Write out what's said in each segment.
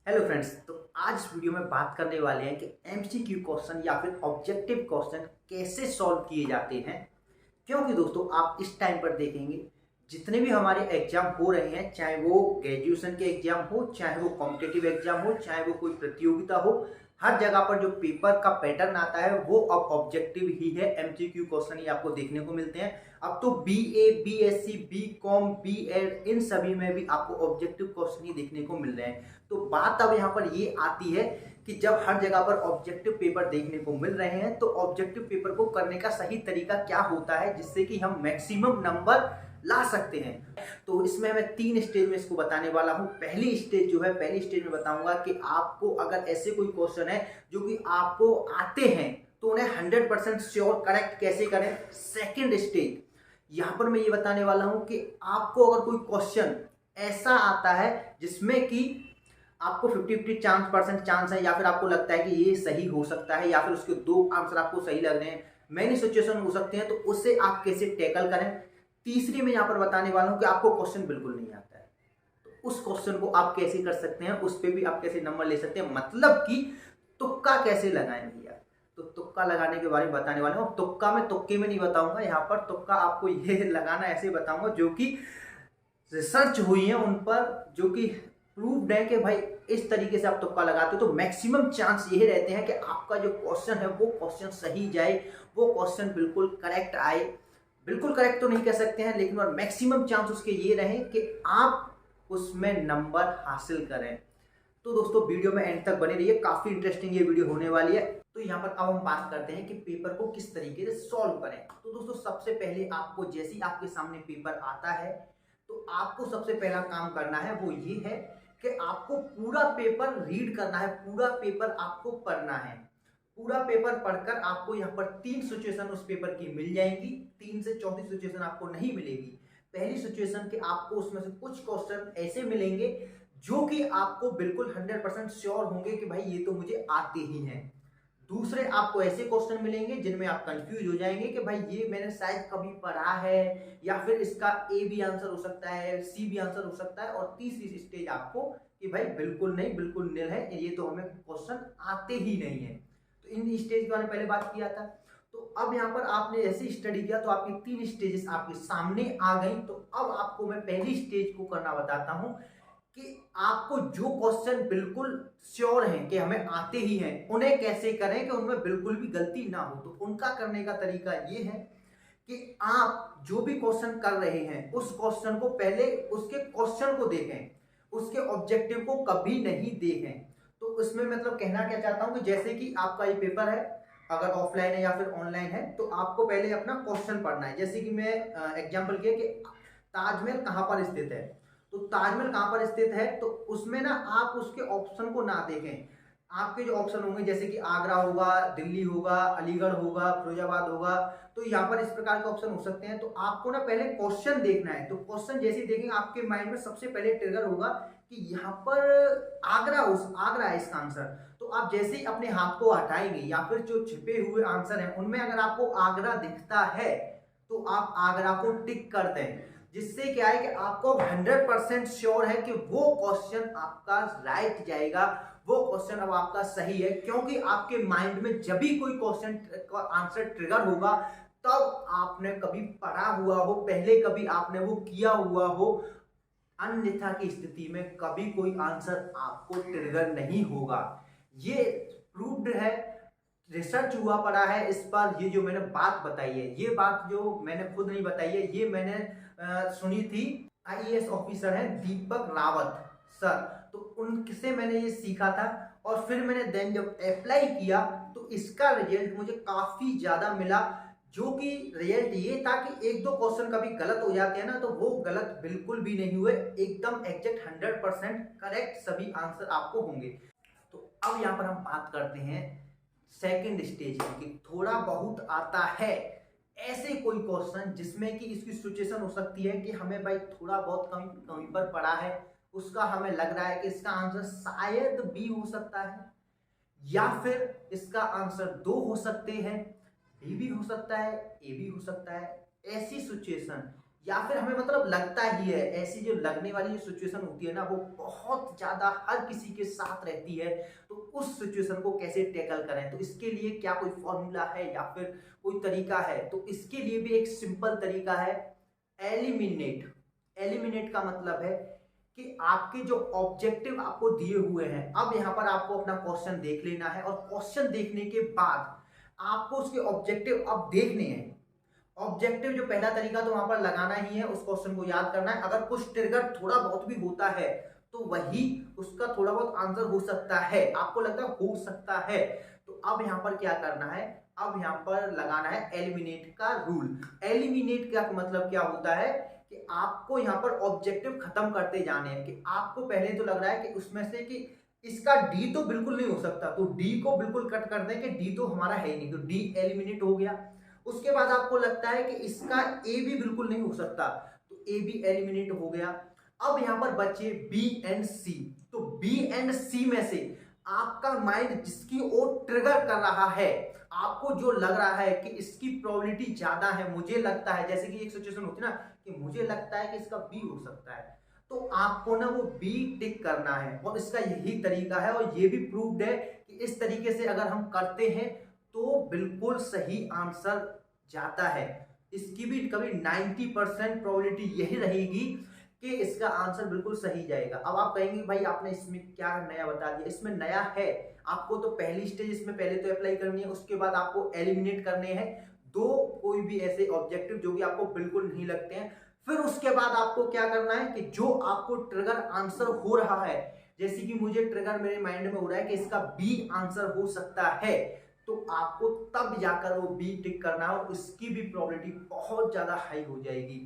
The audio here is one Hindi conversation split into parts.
Hello friends. तो आज इस वीडियो में बात करने वाले हैं कि एमसीक्यू क्वेश्चन या फिर ऑब्जेक्टिव क्वेश्चन कैसे सॉल्व किए जाते हैं। क्योंकि दोस्तों आप इस टाइम पर देखेंगे जितने भी हमारे एग्जाम हो रहे हैं, चाहे वो ग्रेजुएशन के एग्जाम हो, चाहे वो कॉम्पिटिटिव एग्जाम हो, चाहे वो कोई प्रतियोगिता हो, हर जगह पर जो पेपर का पैटर्न आता है वो अब ऑब्जेक्टिव ही है। एमसीक्यू क्वेश्चन ही आपको देखने को मिलते हैं। अब तो बीए, बीएससी, बीकॉम, बीएड इन सभी में भी आपको ऑब्जेक्टिव क्वेश्चन ही देखने को मिल रहे हैं। तो बात अब यहाँ पर ये आती है कि जब हर जगह पर ऑब्जेक्टिव पेपर देखने को मिल रहे हैं तो ऑब्जेक्टिव पेपर को करने का सही तरीका क्या होता है जिससे कि हम मैक्सिमम नंबर ला सकते हैं। तो इसमें मैं 3 स्टेज में इसको बताने वाला हूं। पहली स्टेज जो है, पहली स्टेज में बताऊंगा कि आपको अगर ऐसे कोई क्वेश्चन है जो कि आपको आते हैं तो उन्हें 100% श्योर करेक्ट कैसे करें। सेकेंड स्टेज यहां पर मैं ये बताने वाला हूं कि आपको अगर कोई क्वेश्चन ऐसा आता है जिसमें कि आपको 50-50 चांस है, या फिर आपको लगता है कि ये सही हो सकता है, या फिर उसके 2 आंसर आपको सही लग रहे हैं, मैनी सिचुएशन हो सकते हैं, तो उससे आप कैसे टैकल करें। तीसरी में यहाँ पर बताने वाला हूँ कि आपको क्वेश्चन बिल्कुल नहीं आता है तो उस क्वेश्चन को आप कैसे कर सकते हैं, उस पर भी आप कैसे नंबर ले सकते हैं, मतलब कि तुक्का कैसे लगाएं भैया। तो तुक्का लगाने के बारे में बताने वाले हूँ। तुक्का में तुक्के में नहीं बताऊंगा, यहाँ पर तुक्का आपको ये लगाना ऐसे बताऊंगा जो कि रिसर्च हुई है उन पर, जो कि प्रूव्ड है कि भाई इस तरीके से आप तुक्का लगाते हो तो मैक्सिमम चांस यही रहते हैं कि आपका जो क्वेश्चन है वो क्वेश्चन सही जाए, वो क्वेश्चन बिल्कुल करेक्ट आए। बिल्कुल करेक्ट तो नहीं कह सकते हैं, लेकिन और मैक्सिमम चांस उसके ये रहे कि आप उसमें नंबर हासिल करें। तो दोस्तों वीडियो में एंड तक बने रहिए, काफी इंटरेस्टिंग ये वीडियो होने वाली है। तो यहाँ पर अब हम बात करते हैं कि पेपर को किस तरीके से सॉल्व करें। तो दोस्तों सबसे पहले आपको जैसे ही आपके सामने पेपर आता है तो आपको सबसे पहला काम करना है वो ये है कि आपको पूरा पेपर रीड करना है, पूरा पेपर आपको पढ़ना है। पूरा पेपर पढ़कर आपको यहाँ पर 3 सिचुएशन उस पेपर की मिल जाएंगी। 3 से चौथी सिचुएशन आपको नहीं मिलेगी। पहली सिचुएशन के आपको उसमें से कुछ क्वेश्चन ऐसे मिलेंगे जो कि आपको बिल्कुल 100% श्योर होंगे कि भाई ये तो मुझे आते ही हैं। दूसरे आपको ऐसे क्वेश्चन मिलेंगे जिनमें आप कंफ्यूज हो जाएंगे कि भाई ये मैंने शायद कभी पढ़ा है, या फिर इसका ए भी आंसर हो सकता है, सी भी आंसर हो सकता है। और तीसरी स्टेज आपको कि भाई बिल्कुल नहीं, बिल्कुल निल है, ये तो हमें क्वेश्चन आते ही नहीं है। तो इन स्टेज के बारे में पहले बात किया था। तो अब यहाँ पर आपने ऐसे स्टडी किया तो आपकी 3 स्टेजेस आपके सामने आ गई। तो अब आपको मैं पहली स्टेज को करना बताता हूँ कि आपको जो क्वेश्चन बिल्कुल श्योर हैं कि हमें आते ही हैं उन्हें कैसे करें कि उनमें बिल्कुल भी गलती ना हो। तो उनका करने का तरीका ये है कि आप जो भी क्वेश्चन कर रहे हैं उस क्वेश्चन को पहले उसके क्वेश्चन को देखें, उसके ऑब्जेक्टिव को कभी नहीं देखें। तो उसमें मतलब कहना क्या चाहता हूं कि जैसे कि आपका ये पेपर है, अगर ऑफलाइन है या फिर ऑनलाइन है, तो आपको पहले अपना क्वेश्चन पढ़ना है। जैसे कि मैं एग्जांपल किया कि ताजमहल कहाँ पर स्थित है, तो ताजमहल कहाँ पर स्थित है, तो उसमें ना आप उसके ऑप्शन को ना देखें। आपके जो ऑप्शन होंगे जैसे कि आगरा होगा, दिल्ली होगा, अलीगढ़ होगा, फिरोजाबाद होगा, तो यहाँ पर इस प्रकार के ऑप्शन हो सकते हैं। तो आपको ना पहले क्वेश्चन देखना है। तो क्वेश्चन जैसे ही देखेंगे आपके माइंड में सबसे पहले ट्रिगर होगा कि यहाँ पर आगरा है इसका आंसर। तो आप जैसे ही अपने हाथ को हटाएंगे या फिर जो छिपे हुए आंसर हैं उनमें अगर आपको आगरा दिखता है तो आप आगरा को टिक कर दें, जिससे क्या है कि आपको 100% श्योर है कि वो क्वेश्चन आपका राइट जाएगा, वो क्वेश्चन अब आपका सही है। क्योंकि आपके माइंड में जब भी कोई क्वेश्चन का आंसर ट्रिगर होगा तब आपने कभी पढ़ा हुआ हो, पहले कभी आपने वो किया हुआ हो, अन्यथा की स्थिति में कभी कोई आंसर आपको ट्रिगर नहीं होगा। ये प्रूव्ड है, रिसर्च हुआ पड़ा है इस पर। ये जो मैंने बात बताई है, ये बात जो मैंने खुद नहीं बताई है, ये मैंने सुनी थी। आईएएस ऑफिसर है दीपक रावत सर, तो उनसे मैंने ये सीखा था। और फिर मैंने देन जब अप्लाई किया तो इसका रिजल्ट मुझे काफी ज्यादा मिला। जो कि रिजल्ट ये था कि 1-2 क्वेश्चन कभी गलत हो जाते हैं ना, तो वो गलत बिल्कुल भी नहीं हुए, एकदम एग्जैक्ट 100% करेक्ट सभी आंसर आपको होंगे। तो अब यहाँ पर हम बात करते हैं सेकंड स्टेज की। थोड़ा बहुत आता है ऐसे कोई क्वेश्चन जिसमें कि इसकी सिचुएशन हो सकती है कि हमें भाई थोड़ा बहुत कहीं कहीं पर पड़ा है, उसका हमें लग रहा है कि इसका आंसर शायद बी हो सकता है, या फिर इसका आंसर 2 हो सकते हैं, बी भी हो सकता है, ए भी हो सकता है। ऐसी सिचुएशन या फिर हमें मतलब लगता ही है, ऐसी जो लगने वाली जो सिचुएशन होती है ना वो बहुत ज्यादा हर किसी के साथ रहती है। तो उस सिचुएशन को कैसे टैकल करें, तो इसके लिए क्या कोई फॉर्मूला है या फिर कोई तरीका है? तो इसके लिए भी एक सिंपल तरीका है, एलिमिनेट। एलिमिनेट का मतलब है कि आपके जो ऑब्जेक्टिव आपको दिए हुए हैं, अब यहाँ पर आपको अपना क्वेश्चन देख लेना है और क्वेश्चन देखने के बाद आपको उसके ऑब्जेक्टिव अब देखने हैं। ऑब्जेक्टिव जो पहला तरीका तो वहां पर लगाना ही है, उस क्वेश्चन को याद करना है। अगर कुछ ट्रिगर थोड़ा बहुत भी होता है तो वही उसका थोड़ा बहुत आंसर हो सकता है, आपको लगता है हो सकता है। तो अब यहाँ पर क्या करना है, अब यहाँ पर लगाना है एलिमिनेट का रूल। एलिमिनेट का मतलब क्या होता है कि आपको यहाँ पर ऑब्जेक्टिव खत्म करते जाने हैं। कि आपको पहले तो लग रहा है कि उसमें से कि इसका डी तो बिल्कुल नहीं हो सकता, तो डी को बिल्कुल कट कर दें कि डी तो हमारा है ही नहीं, तो डी एलिमिनेट हो गया। उसके बाद आपको लगता है कि इसका ए भी बिल्कुल नहीं हो सकता, तो ए भी एलिमिनेट हो गया। अब यहां पर बचे बी एंड सी। तो बी एंड सी में से आपका माइंड जिसकी ओर ट्रिगर कर रहा है, आपको जो लग रहा है कि इसकी प्रोबेबिलिटी ज्यादा है, मुझे लगता है, जैसे कि एक सिचुएशन होती है ना कि मुझे लगता है कि इसका बी हो सकता है, तो आपको ना वो बी टिक करना है। और इसका यही तरीका है और ये भी प्रूव्ड है कि इस तरीके से अगर हम करते हैं तो बिल्कुल सही आंसर जाता है। इसकी भी कभी 90% प्रोबेबिलिटी यही रहेगी कि इसका आंसर बिल्कुल सही जाएगा। अब आप कहेंगे भाई आपने इसमें क्या नया बता दिया, इसमें नया है, आपको तो पहली स्टेज इसमें पहले तो अप्लाई करनी है, उसके बाद आपको एलिमिनेट करने हैं दो कोई भी ऐसे ऑब्जेक्टिव जो कि आपको बिल्कुल नहीं लगते हैं। फिर उसके बाद आपको क्या करना है कि जो आपको ट्रिगर आंसर हो रहा है, जैसे कि मुझे ट्रिगर मेरे माइंड में हो रहा है कि इसका बी आंसर हो सकता है, तो आपको तब जाकर वो बी टिक करना है और उसकी भी प्रोबेबिलिटी बहुत ज्यादा हाई हो जाएगी।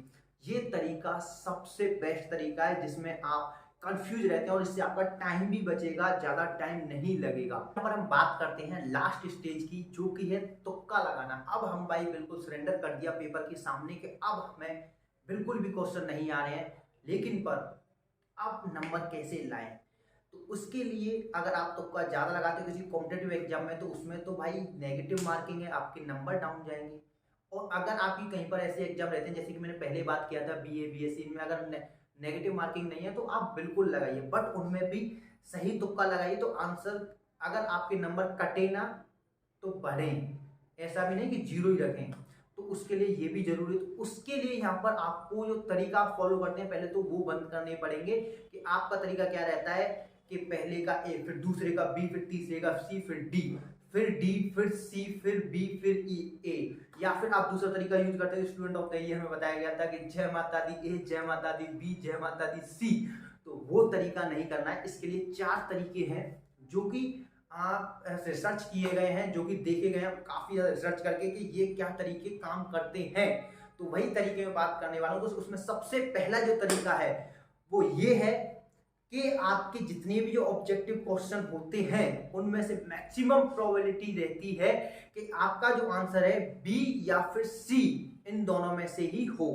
ये तरीका सबसे बेस्ट तरीका है जिसमें आप कंफ्यूज रहते हैं और इससे आपका टाइम भी बचेगा, ज्यादा टाइम नहीं लगेगा। यहाँ पर हम बात करते हैं लास्ट स्टेज की, जो कि है तुक्का लगाना। अब हम भाई बिल्कुल सरेंडर कर दिया पेपर के सामने के अब हमें बिल्कुल भी क्वेश्चन नहीं आ रहे हैं, लेकिन पर अब नंबर कैसे लाएं? तो उसके लिए अगर आप तुक्का ज्यादा लगाते हो किसी कॉम्पिटेटिव एग्जाम में, तो उसमें तो भाई नेगेटिव मार्किंग है, आपके नंबर डाउन जाएंगे। और अगर आपकी कहीं पर ऐसे एग्जाम रहते हैं जैसे कि मैंने पहले बात किया था बीए बीएससी, इनमें अगर नेगेटिव मार्किंग नहीं है तो आप बिल्कुल लगाइए, बट उनमें भी सही तुक्का लगाइए तो आंसर, अगर आपके नंबर कटे ना तो बढ़े, ऐसा भी नहीं कि जीरो ही रखें। तो उसके लिए ये भी जरूरी है। तो उसके लिए यहाँ पर आपको जो तरीका फॉलो करते हैं पहले तो वो बंद करने पड़ेंगे। कि आपका तरीका क्या रहता है कि पहले का ए, फिर दूसरे का बी, फिर तीसरे का सी, फिर डी, फिर डी, फिर सी, फिर बी, फिर ई, ए। या फिर आप दूसरा तरीका यूज करते हैं, स्टूडेंट ऑफ द ईयर हमें बताया गया था कि जय माता दी ए, जय माता दी बी, जय माता दी सी। तो वो तरीका नहीं करना है। इसके लिए 4 तरीके हैं जो कि आप रिसर्च किए गए हैं, जो कि देखे गए हैं काफी ज्यादा रिसर्च करके कि ये क्या तरीके काम करते हैं। तो वही तरीके में बात करने वाला हूं। तो उसमें सबसे पहला जो तरीका है वो ये है कि आपके जितने भी जो ऑब्जेक्टिव क्वेश्चन होते हैं उनमें से मैक्सिमम प्रोबेबिलिटी रहती है कि आपका जो आंसर है बी या फिर सी, इन दोनों में से ही हो।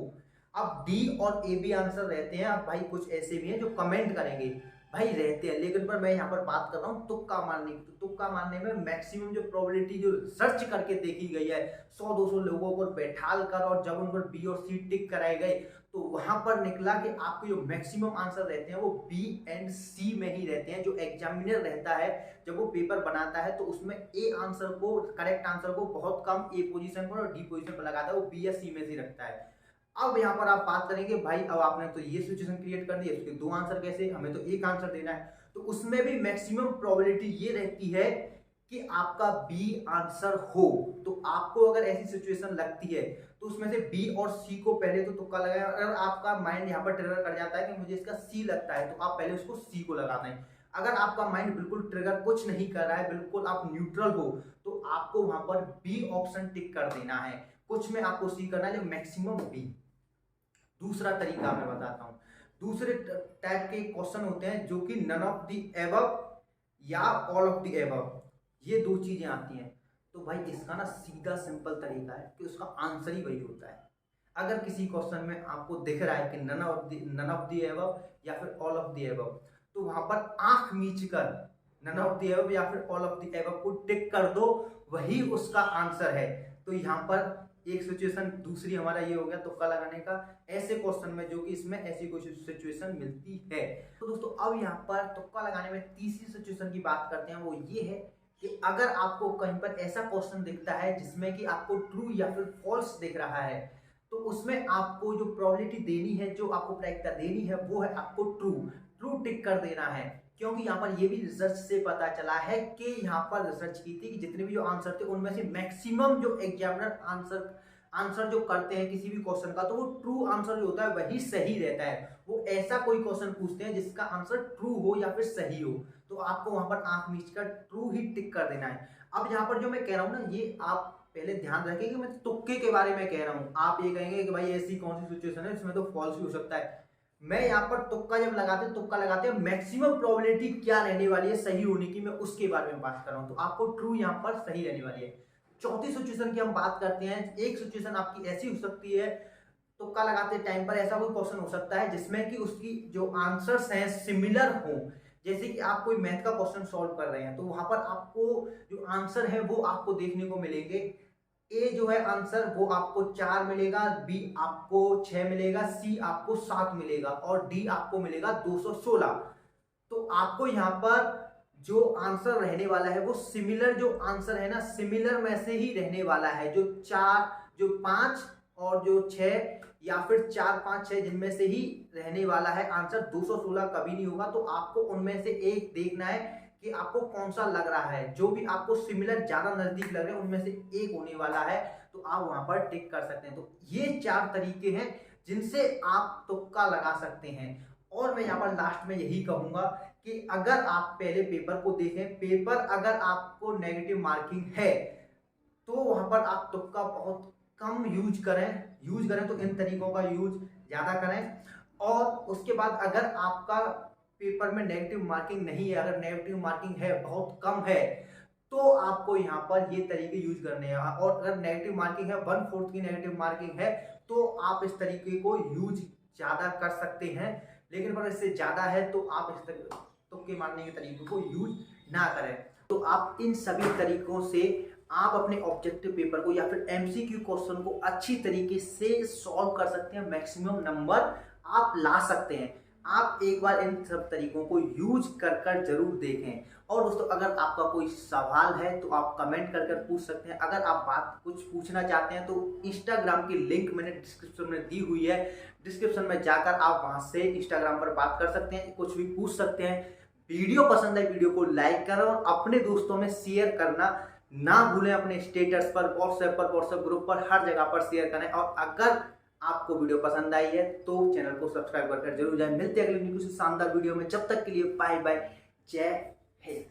अब डी और ए भी आंसर रहते हैं। अब भाई कुछ ऐसे भी हैं जो कमेंट करेंगे भाई रहते हैं, लेकिन पर मैं यहाँ पर बात कर रहा हूँ तुक्का मारने की। तो तुक्का मारने में मैक्सिमम जो प्रोबेबिलिटी जो सर्च करके देखी गई है 100-200 लोगों को बैठाल कर, और जब उन पर बी और सी टिक कराए गए तो वहां पर निकला कि आपके जो मैक्सिमम आंसर रहते हैं वो बी एंड सी में ही रहते हैं। जो एग्जामिनर रहता है जब वो पेपर बनाता है तो उसमें ए आंसर को, करेक्ट आंसर को बहुत कम ए पोजीशन पर और डी पोजीशन पर लगाता है, वो बी या सी में से रखता है। अब यहाँ पर आप बात करेंगे भाई अब आपने तो ये सिचुएशन क्रिएट कर दी है, उसके 2 आंसर कैसे, हमें तो एक आंसर देना है। तो उसमें भी मैक्सिमम प्रोबेबिलिटी ये रहती है कि आपका बी आंसर हो। तो आपको अगर ऐसी सिचुएशन लगती है तो उसमें से बी और सी को पहले तो तुक्का लगाएं। अगर आपका माइंड यहाँ पर ट्रिगर कर जाता है कि मुझे इसका सी लगता है, तो आप पहले उसको सी को लगा दें। अगर आपका माइंड बिल्कुल ट्रिगर कुछ नहीं कर रहा है, बिल्कुल आप न्यूट्रल हो, तो आपको वहां पर बी ऑप्शन टिक कर देना है। कुछ में आपको सी करना है, मैक्सिमम बी। दूसरा तरीका मैं बताता हूं। दूसरे टाइप के क्वेश्चन होते हैं जो कि नन ऑफ द एबव या ऑल ऑफ द एबव, ये 2 चीजें आती हैं। तो भाई इसका ना सीधा सिंपल तरीका है कि उसका आंसर ही वही होता है। अगर किसी क्वेश्चन में आपको दिख रहा है कि नन ऑफ द एबव या फिर ऑल ऑफ द एबव, तो वहां पर आंख मीच कर नन ऑफ द एबव या फिर ऑल ऑफ द एबव को टिक कर दो, वही उसका आंसर है। तो यहाँ पर एक सिचुएशन, दूसरी हमारा ये हो गया तुक्का लगाने का ऐसे क्वेश्चन में, जो कि इसमें ऐसी कोई सिचुएशन मिलती है। तो दोस्तों अब यहाँ पर तुक्का लगाने में तीसरी सिचुएशन की बात करते हैं। वो ये है कि अगर आपको कहीं पर ऐसा क्वेश्चन दिखता है जिसमें कि आपको ट्रू या फिर फॉल्स दिख रहा है, तो उसमें आपको जो प्रोबेबिलिटी देनी है, जो आपको प्रायिकता देनी है, वो है आपको ट्रू। ट्रू टिक कर देना है, क्योंकि यहाँ पर ये भी रिसर्च से पता चला है कि यहाँ पर रिसर्च की थी कि जितने भी जो आंसर थे उनमें से मैक्सिमम जो एग्जामिनर आंसर जो करते हैं किसी भी क्वेश्चन का, तो वो ट्रू आंसर जो होता है वही सही रहता है। वो ऐसा कोई क्वेश्चन पूछते हैं जिसका आंसर ट्रू हो या फिर सही हो, तो आपको वहां पर आंख मीच कर ट्रू ही टिक कर देना है। अब यहाँ पर जो मैं कह रहा हूँ ना, ये आप पहले ध्यान रखें कि मैं तुक्के के बारे में कह रहा हूँ। आप ये कहेंगे कि भाई ऐसी कौन सी सिचुएशन है इसमें तो फॉल्स भी हो सकता है। मैं यहाँ पर तुक्का जब लगाते हैं मैक्सिमम प्रोबेबिलिटी क्या रहने वाली है सही होने की, मैं उसके बारे में बात कर रहा हूँ। तो आपको ट्रू यहाँ पर सही रहने वाली है। चौथी सिचुएशन की हम बात करते हैं। एक सिचुएशन आपकी ऐसी हो सकती है, तुक्का लगाते टाइम पर ऐसा कोई क्वेश्चन हो सकता है जिसमें कि उसकी जो आंसर्स हैं सिमिलर हो। जैसे कि आप कोई मैथ का क्वेश्चन सॉल्व कर रहे हैं, तो वहां पर आपको जो आंसर है वो आपको देखने को मिलेंगे। ए जो है आंसर वो आपको 4 मिलेगा, बी आपको 6 मिलेगा, सी आपको 7 मिलेगा और डी आपको मिलेगा 216। तो आपको यहाँ पर जो आंसर रहने वाला है वो सिमिलर जो आंसर है ना, सिमिलर में से ही रहने वाला है। जो 4, जो 5 और जो 6 या फिर 4, 5, 6 जिनमें से ही रहने वाला है आंसर। 216 कभी नहीं होगा। तो आपको उनमें से एक देखना है कि आपको कौन सा लग रहा है। जो भी आपको सिमिलर ज्यादा नजदीक लग रहे हैं उनमें से एक होने वाला है, तो आप वहां पर टिक कर सकते हैं। तो ये 4 तरीके हैं जिनसे आप तुक्का लगा सकते हैं। और मैं यहाँ पर लास्ट में यही कहूंगा कि अगर आप पहले पेपर को देखें, पेपर अगर आपको नेगेटिव मार्किंग है तो वहां पर आप तुक्का बहुत कम यूज करें तो इन तरीकों का यूज ज्यादा करें। और उसके बाद अगर आपका पेपर में नेगेटिव मार्किंग नहीं है, अगर नेगेटिव मार्किंग है बहुत कम है, तो आपको यहाँ पर ये तरीके यूज करने हैं। और अगर नेगेटिव मार्किंग है 1/4 की नेगेटिव मार्किंग है, तो आप इस तरीके को यूज ज्यादा कर सकते हैं। लेकिन अगर इससे ज्यादा है तो आप इस तुक्के मारने के तरीकों को यूज ना करें। तो आप इन सभी तरीकों से आप अपने ऑब्जेक्टिव पेपर को या फिर एमसीक्यू क्वेश्चन को अच्छी तरीके से सॉल्व कर सकते हैं, मैक्सिमम नंबर आप ला सकते हैं। आप एक बार इन सब तरीकों को यूज कर जरूर देखें। और दोस्तों अगर आपका कोई सवाल है तो आप कमेंट कर पूछ सकते हैं। अगर आप बात कुछ पूछना चाहते हैं तो इंस्टाग्राम की लिंक मैंने डिस्क्रिप्शन में दी हुई है, डिस्क्रिप्शन में जाकर आप वहां से इंस्टाग्राम पर बात कर सकते हैं, कुछ भी पूछ सकते हैं। वीडियो पसंद है वीडियो को लाइक करें और अपने दोस्तों में शेयर करना ना भूलें। अपने स्टेटस पर, व्हाट्सएप ग्रुप पर, हर जगह पर शेयर करें। और अगर आपको वीडियो पसंद आई है तो चैनल को सब्सक्राइब कर जरूर जाएं। मिलते हैं अगले किसी शानदार वीडियो में। जब तक के लिए बाय बाय, जय हिंद।